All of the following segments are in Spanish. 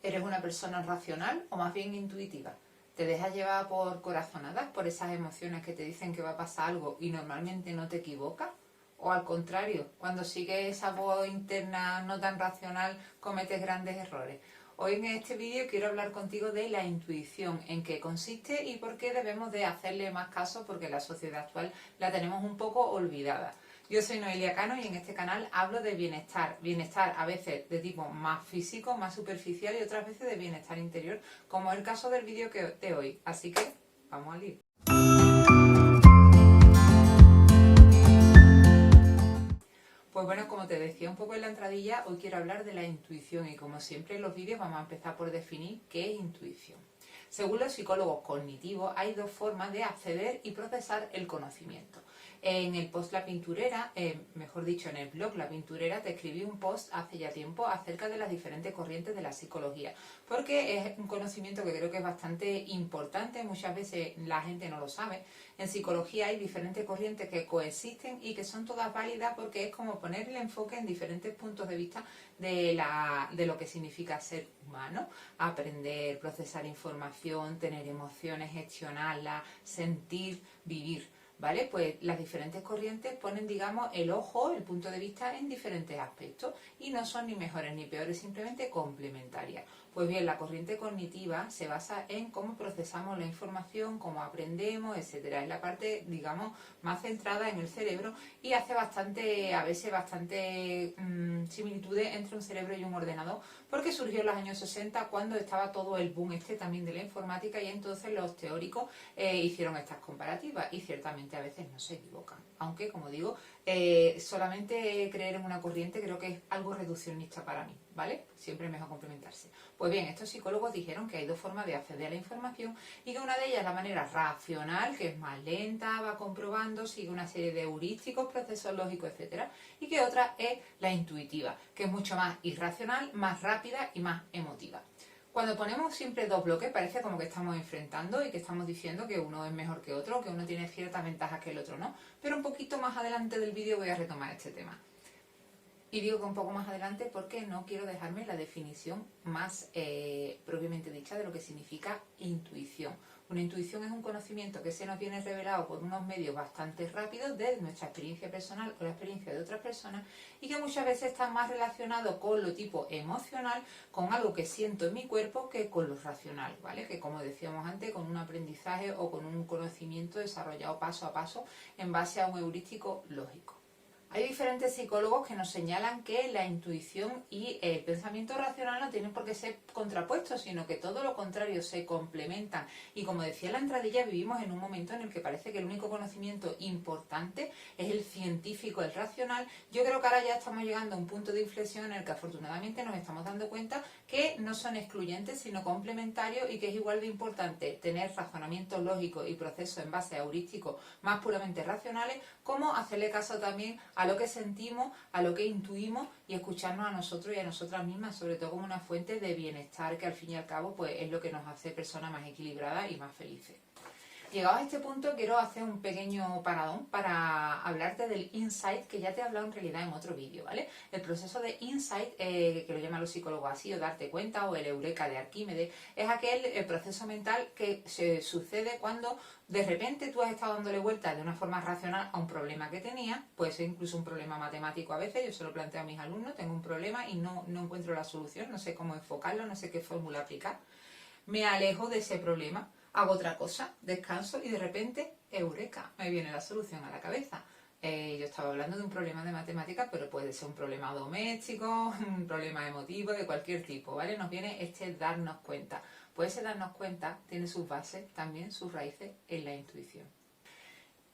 ¿Eres una persona racional o más bien intuitiva? ¿Te dejas llevar por corazonadas, por esas emociones que te dicen que va a pasar algo y normalmente no te equivocas? ¿O al contrario, cuando sigues esa voz interna no tan racional, cometes grandes errores? Hoy en este vídeo quiero hablar contigo de la intuición, en qué consiste y por qué debemos de hacerle más caso, porque la sociedad actual la tenemos un poco olvidada. Yo soy Noelia Cano y en este canal hablo de bienestar a veces de tipo más físico, más superficial y otras veces de bienestar interior, como es el caso del vídeo de hoy. Así que vamos al lío. Pues bueno, como te decía un poco en la entradilla, hoy quiero hablar de la intuición y como siempre en los vídeos vamos a empezar por definir qué es intuición. Según los psicólogos cognitivos, hay dos formas de acceder y procesar el conocimiento. En el post La Pinturera, mejor dicho en el blog La Pinturera, te escribí un post hace ya tiempo acerca de las diferentes corrientes de la psicología, porque es un conocimiento que creo que es bastante importante, muchas veces la gente no lo sabe. En psicología hay diferentes corrientes que coexisten y que son todas válidas porque es como poner el enfoque en diferentes puntos de vista de lo que significa ser humano, aprender, procesar información, tener emociones, gestionarlas, sentir, vivir. ¿Vale? Pues las diferentes corrientes ponen, digamos, el ojo, el punto de vista en diferentes aspectos y no son ni mejores ni peores, simplemente complementarias. Pues bien, la corriente cognitiva se basa en cómo procesamos la información, cómo aprendemos, etcétera. Es la parte, digamos, más centrada en el cerebro y hace a veces bastante similitudes entre un cerebro y un ordenador, porque surgió en los años 60 cuando estaba todo el boom también de la informática y entonces los teóricos hicieron estas comparativas y ciertamente a veces no se equivocan. Aunque, como digo, solamente creer en una corriente creo que es algo reduccionista para mí, ¿vale? Siempre es mejor complementarse. Pues bien, estos psicólogos dijeron que hay dos formas de acceder a la información y que una de ellas es la manera racional, que es más lenta, va comprobando, sigue una serie de heurísticos, procesos lógicos, etcétera, y que otra es la intuitiva, que es mucho más irracional, más rápida y más emotiva. Cuando ponemos siempre dos bloques parece como que estamos enfrentando y que estamos diciendo que uno es mejor que otro, que uno tiene ciertas ventajas que el otro no, pero un poquito más adelante del vídeo voy a retomar este tema. Y digo que un poco más adelante porque no quiero dejarme la definición más propiamente dicha de lo que significa intuición. Una intuición es un conocimiento que se nos viene revelado por unos medios bastante rápidos de nuestra experiencia personal o la experiencia de otras personas y que muchas veces está más relacionado con lo tipo emocional, con algo que siento en mi cuerpo que con lo racional, ¿vale? Que como decíamos antes, con un aprendizaje o con un conocimiento desarrollado paso a paso en base a un heurístico lógico. Hay diferentes psicólogos que nos señalan que la intuición y el pensamiento racional no tienen por qué ser contrapuestos, sino que todo lo contrario, se complementan. Y como decía en la entradilla, vivimos en un momento en el que parece que el único conocimiento importante es el científico, el racional. Yo creo que ahora ya estamos llegando a un punto de inflexión en el que afortunadamente nos estamos dando cuenta que no son excluyentes, sino complementarios y que es igual de importante tener razonamientos lógicos y procesos en base a heurísticos más puramente racionales, como hacerle caso también a lo que sentimos, a lo que intuimos y escucharnos a nosotros y a nosotras mismas, sobre todo como una fuente de bienestar que al fin y al cabo pues es lo que nos hace personas más equilibradas y más felices. Llegados a este punto quiero hacer un pequeño paradón para hablarte del insight, que ya te he hablado en realidad en otro vídeo, ¿vale? El proceso de insight, que lo llaman los psicólogos así, o darte cuenta, o el eureka de Arquímedes, es aquel proceso mental que se sucede cuando de repente tú has estado dándole vueltas de una forma racional a un problema que tenías, puede ser incluso un problema matemático a veces, yo se lo planteo a mis alumnos, tengo un problema y no encuentro la solución, no sé cómo enfocarlo, no sé qué fórmula aplicar, me alejo de ese problema, hago otra cosa, descanso y de repente, eureka, me viene la solución a la cabeza. Yo estaba hablando de un problema de matemáticas, pero puede ser un problema doméstico, un problema emotivo, de cualquier tipo, ¿vale? Nos viene darnos cuenta. Pues ese darnos cuenta tiene sus bases, también sus raíces en la intuición.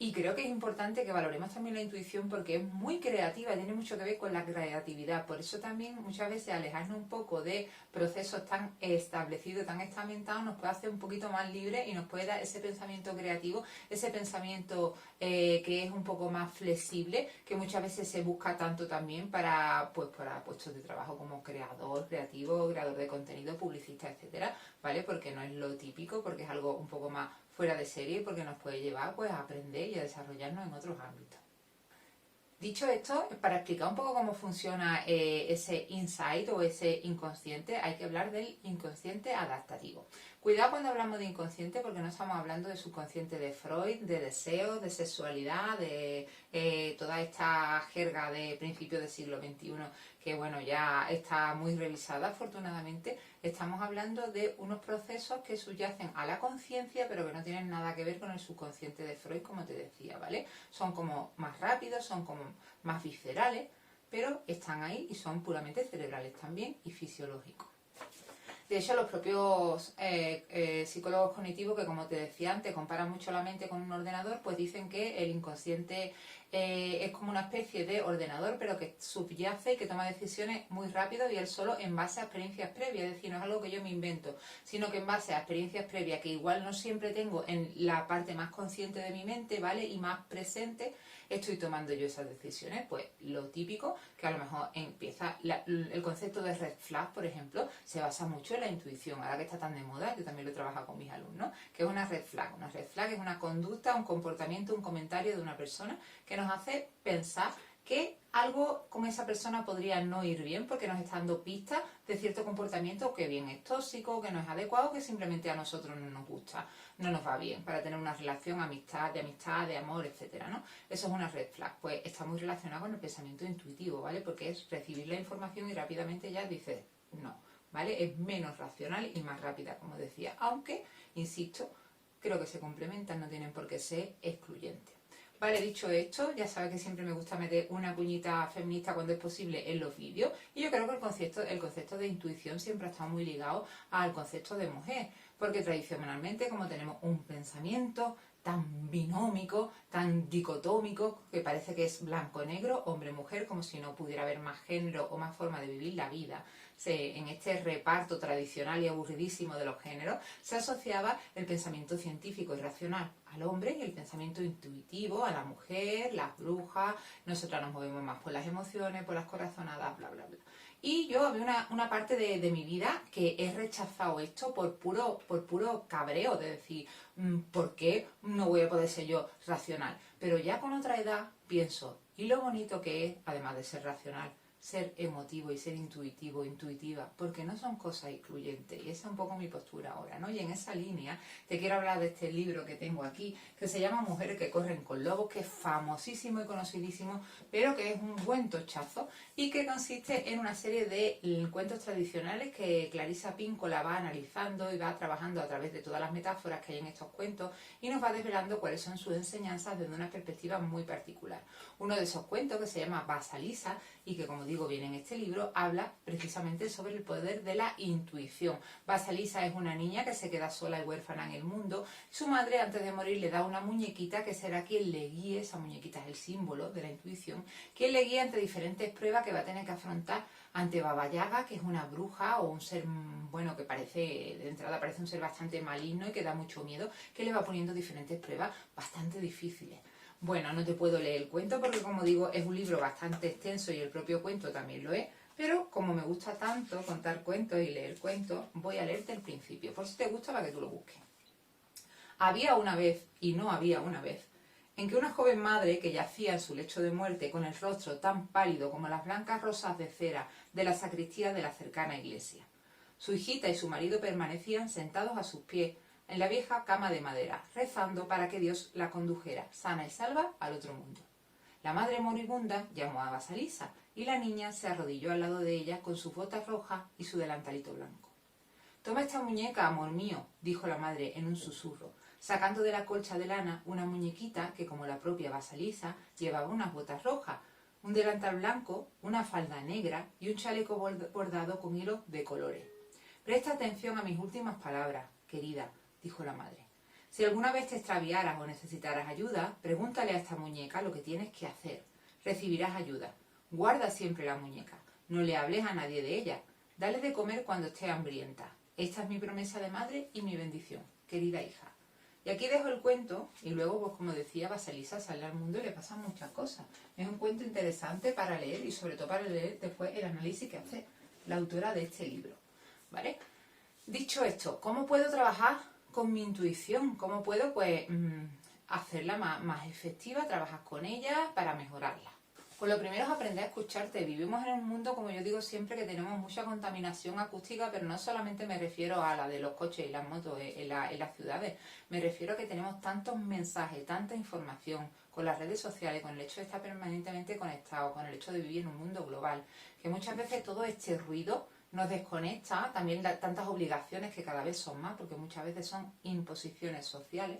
Y creo que es importante que valoremos también la intuición porque es muy creativa, tiene mucho que ver con la creatividad. Por eso también muchas veces alejarnos un poco de procesos tan establecidos, tan estamentados, nos puede hacer un poquito más libres y nos puede dar ese pensamiento creativo, ese pensamiento que es un poco más flexible, que muchas veces se busca tanto también para puestos de trabajo como creador, creativo, creador de contenido, publicista, etcétera, ¿vale? Porque no es lo típico, porque es algo un poco más fuera de serie, porque nos puede llevar pues a aprender y a desarrollarnos en otros ámbitos. Dicho esto, para explicar un poco cómo funciona ese insight o ese inconsciente, hay que hablar del inconsciente adaptativo. Cuidado cuando hablamos de inconsciente porque no estamos hablando de subconsciente de Freud, de deseos, de sexualidad, de toda esta jerga de principios del siglo XXI que bueno, ya está muy revisada afortunadamente. Estamos hablando de unos procesos que subyacen a la conciencia pero que no tienen nada que ver con el subconsciente de Freud, como te decía, ¿vale? Son como más rápidos, son como más viscerales, pero están ahí y son puramente cerebrales también y fisiológicos. De hecho, los propios psicólogos cognitivos, que como te decía antes, comparan mucho la mente con un ordenador, pues dicen que el inconsciente es como una especie de ordenador, pero que subyace y que toma decisiones muy rápido y él solo en base a experiencias previas. Es decir, no es algo que yo me invento, sino que en base a experiencias previas que igual no siempre tengo en la parte más consciente de mi mente, ¿vale? Y más presente, estoy tomando yo esas decisiones. Pues lo típico, que a lo mejor empieza el concepto de red flag, por ejemplo, se basa mucho en la intuición. Ahora que está tan de moda, yo también lo trabajo con mis alumnos, que es una red flag. Una red flag es una conducta, un comportamiento, un comentario de una persona que nos hace pensar que algo con esa persona podría no ir bien porque nos está dando pistas de cierto comportamiento que bien es tóxico, que no es adecuado, que simplemente a nosotros no nos gusta, no nos va bien para tener una relación, amistad, de amor, etcétera, ¿no? Eso es una red flag. Pues está muy relacionado con el pensamiento intuitivo, ¿vale? Porque es recibir la información y rápidamente ya dices no, ¿vale? Es menos racional y más rápida, como decía, aunque, insisto, creo que se complementan, no tienen por qué ser excluyentes. Vale, dicho esto, ya sabes que siempre me gusta meter una cuñita feminista cuando es posible en los vídeos, y yo creo que el concepto de intuición siempre ha estado muy ligado al concepto de mujer, porque tradicionalmente, como tenemos un pensamiento tan binómico, tan dicotómico, que parece que es blanco-negro, hombre-mujer, como si no pudiera haber más género o más forma de vivir la vida, en este reparto tradicional y aburridísimo de los géneros, se asociaba el pensamiento científico y racional al hombre y el pensamiento intuitivo a la mujer, las brujas. Nosotras nos movemos más por las emociones, por las corazonadas, bla, bla, bla. Y yo había una parte de mi vida que he rechazado esto por puro cabreo, de decir, ¿por qué no voy a poder ser yo racional? Pero ya con otra edad pienso, y lo bonito que es, además de ser racional, ser emotivo y ser intuitivo, intuitiva, porque no son cosas excluyentes, y esa es un poco mi postura ahora, ¿no? Y en esa línea te quiero hablar de este libro que tengo aquí, que se llama Mujeres que corren con lobos, que es famosísimo y conocidísimo, pero que es un buen tochazo, y que consiste en una serie de cuentos tradicionales que Clarissa Pinkola va analizando y va trabajando a través de todas las metáforas que hay en estos cuentos, y nos va desvelando cuáles son sus enseñanzas desde una perspectiva muy particular. Uno de esos cuentos, que se llama Vasalisa, y que, como digo, viene en este libro, habla precisamente sobre el poder de la intuición. Vasalisa es una niña que se queda sola y huérfana en el mundo. Su madre, antes de morir, le da una muñequita que será quien le guíe. Esa muñequita es el símbolo de la intuición, quien le guía ante diferentes pruebas que va a tener que afrontar ante Baba Yaga, que es una bruja o un ser, bueno, que parece, de entrada parece un ser bastante maligno y que da mucho miedo, que le va poniendo diferentes pruebas bastante difíciles. Bueno, no te puedo leer el cuento porque, como digo, es un libro bastante extenso y el propio cuento también lo es, pero como me gusta tanto contar cuentos y leer cuentos, voy a leerte el principio, por si te gusta, para que tú lo busques. Había una vez, y no había una vez, en que una joven madre que yacía en su lecho de muerte con el rostro tan pálido como las blancas rosas de cera de la sacristía de la cercana iglesia. Su hijita y su marido permanecían sentados a sus pies, en la vieja cama de madera, rezando para que Dios la condujera, sana y salva, al otro mundo. La madre moribunda llamó a Vasalisa, y la niña se arrodilló al lado de ella con sus botas rojas y su delantalito blanco. «Toma esta muñeca, amor mío», dijo la madre en un susurro, sacando de la colcha de lana una muñequita que, como la propia Vasalisa, llevaba unas botas rojas, un delantal blanco, una falda negra y un chaleco bordado con hilos de colores. «Presta atención a mis últimas palabras, querida», dijo la madre. «Si alguna vez te extraviaras o necesitaras ayuda, pregúntale a esta muñeca lo que tienes que hacer. Recibirás ayuda. Guarda siempre la muñeca. No le hables a nadie de ella. Dale de comer cuando esté hambrienta. Esta es mi promesa de madre y mi bendición, querida hija». Y aquí dejo el cuento, y luego, pues como decía, Vasalisa sale al mundo y le pasan muchas cosas. Es un cuento interesante para leer y sobre todo para leer después el análisis que hace la autora de este libro, ¿vale? Dicho esto, ¿cómo puedo trabajar con mi intuición? ¿Cómo puedo, pues, hacerla más efectiva, trabajar con ella para mejorarla? Pues lo primero es aprender a escucharte. Vivimos en un mundo, como yo digo siempre, que tenemos mucha contaminación acústica, pero no solamente me refiero a la de los coches y las motos en las ciudades. Me refiero a que tenemos tantos mensajes, tanta información con las redes sociales, con el hecho de estar permanentemente conectados, con el hecho de vivir en un mundo global, que muchas veces todo este ruido nos desconecta, también tantas obligaciones que cada vez son más, porque muchas veces son imposiciones sociales,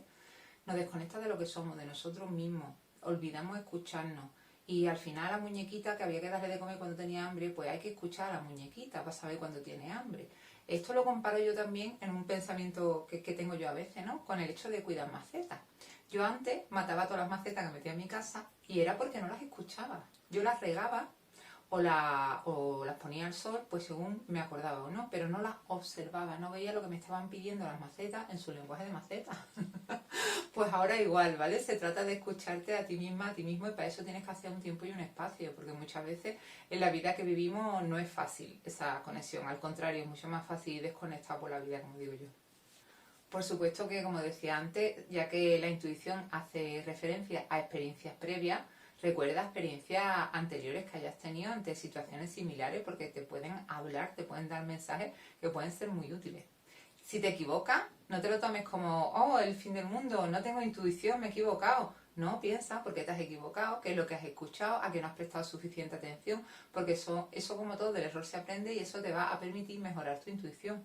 nos desconecta de lo que somos, de nosotros mismos, olvidamos escucharnos. Y al final a la muñequita que había que darle de comer cuando tenía hambre, pues hay que escuchar a la muñequita para saber cuándo tiene hambre. Esto lo comparo yo también en un pensamiento que tengo yo a veces, ¿no? Con el hecho de cuidar macetas. Yo antes mataba todas las macetas que metía en mi casa y era porque no las escuchaba. Yo las regaba o las ponía al sol, pues según me acordaba o no, pero no las observaba, no veía lo que me estaban pidiendo las macetas en su lenguaje de maceta. Pues ahora igual, ¿vale? Se trata de escucharte a ti misma, a ti mismo, y para eso tienes que hacer un tiempo y un espacio, porque muchas veces en la vida que vivimos no es fácil esa conexión, al contrario, es mucho más fácil ir desconectado por la vida, como digo yo. Por supuesto que, como decía antes, ya que la intuición hace referencia a experiencias previas, recuerda experiencias anteriores que hayas tenido ante situaciones similares, porque te pueden hablar, te pueden dar mensajes que pueden ser muy útiles. Si te equivocas, no te lo tomes como, oh, el fin del mundo, no tengo intuición, me he equivocado. No, piensa por qué te has equivocado, qué es lo que has escuchado, a qué no has prestado suficiente atención, porque eso como todo, del error se aprende y eso te va a permitir mejorar tu intuición.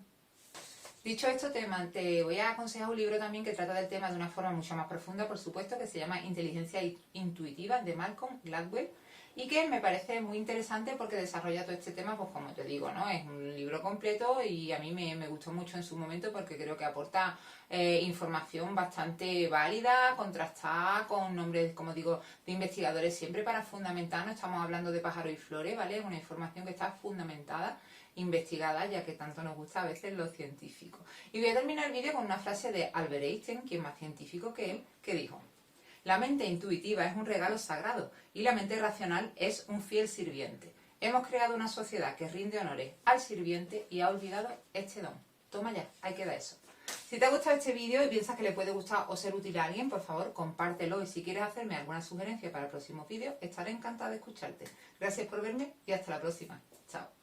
Dicho esto, te voy a aconsejar un libro también que trata del tema de una forma mucho más profunda, por supuesto, que se llama Inteligencia Intuitiva, de Malcolm Gladwell, y que me parece muy interesante porque desarrolla todo este tema, pues como te digo, ¿no? Es un libro completo y a mí me gustó mucho en su momento porque creo que aporta información bastante válida, contrastada, con nombres, como digo, de investigadores siempre para fundamentar. No estamos hablando de pájaros y flores, ¿vale? Es una información que está fundamentada, investigada, ya que tanto nos gusta a veces lo científico. Y voy a terminar el vídeo con una frase de Albert Einstein, que es más científico que él, que dijo: la mente intuitiva es un regalo sagrado y la mente racional es un fiel sirviente. Hemos creado una sociedad que rinde honores al sirviente y ha olvidado este don. Toma ya, ahí queda eso. Si te ha gustado este vídeo y piensas que le puede gustar o ser útil a alguien, por favor, compártelo. Y si quieres hacerme alguna sugerencia para el próximo vídeo, estaré encantada de escucharte. Gracias por verme y hasta la próxima. Chao.